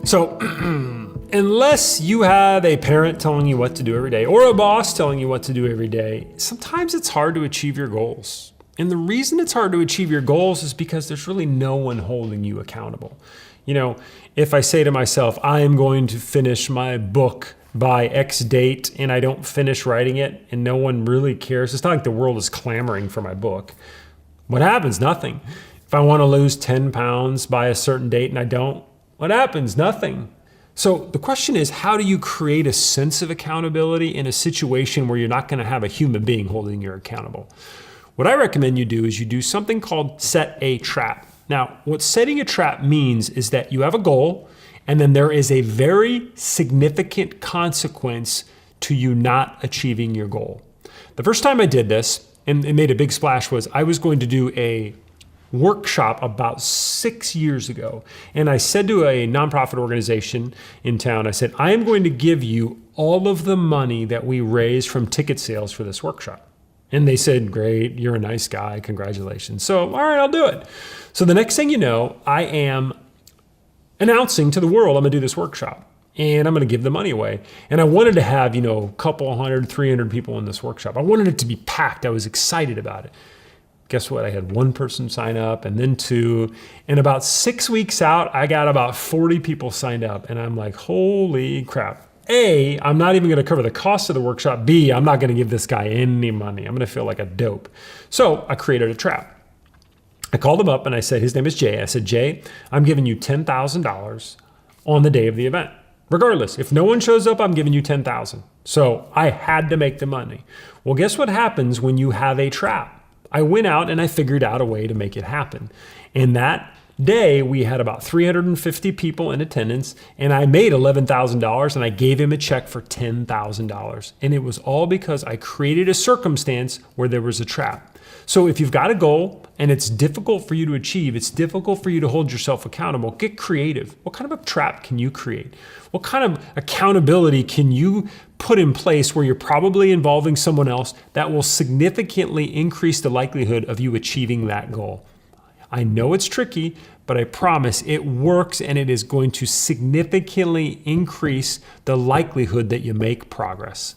So unless you have a parent telling you what to do every day or a boss telling you what to do every day, sometimes it's hard to achieve your goals. And the reason it's hard to achieve your goals is because there's really no one holding you accountable. You know, if I say to myself, I am going to finish my book by X date and I don't finish writing it and no one really cares, it's not like the world is clamoring for my book. What happens? Nothing. If I want to lose 10 pounds by a certain date and I don't, what happens? Nothing. So the question is, how do you create a sense of accountability in a situation where you're not going to have a human being holding you accountable? What I recommend you do is you do something called set a trap. Now, what setting a trap means is that you have a goal and then there is a very significant consequence to you not achieving your goal. The first time I did this, and it made a big splash, was I was going to do a workshop about 6 years ago. And I said to a nonprofit organization in town, I said, I am going to give you all of the money that we raised from ticket sales for this workshop. And they said, great, you're a nice guy, congratulations. So, all right, I'll do it. So the next thing you know, I am announcing to the world I'm gonna do this workshop and I'm gonna give the money away. And I wanted to have, a couple 100, 300 people in this workshop. I wanted it to be packed. I was excited about it. Guess what? I had one person sign up and then two. And about 6 weeks out, I got about 40 people signed up. And I'm like, holy crap. A, I'm not even going to cover the cost of the workshop. B, I'm not going to give this guy any money. I'm going to feel like a dope. So I created a trap. I called him up and I said, his name is Jay. I said, Jay, I'm giving you $10,000 on the day of the event. Regardless, if no one shows up, I'm giving you $10,000. So I had to make the money. Well, guess what happens when you have a trap? I went out and I figured out a way to make it happen. And that day we had about 350 people in attendance and I made $11,000 and I gave him a check for $10,000. And it was all because I created a circumstance where there was a trap. So if you've got a goal and it's difficult for you to achieve, it's difficult for you to hold yourself accountable, get creative. What kind of a trap can you create? What kind of accountability can you put in place where you're probably involving someone else that will significantly increase the likelihood of you achieving that goal? I know it's tricky, but I promise it works and it is going to significantly increase the likelihood that you make progress.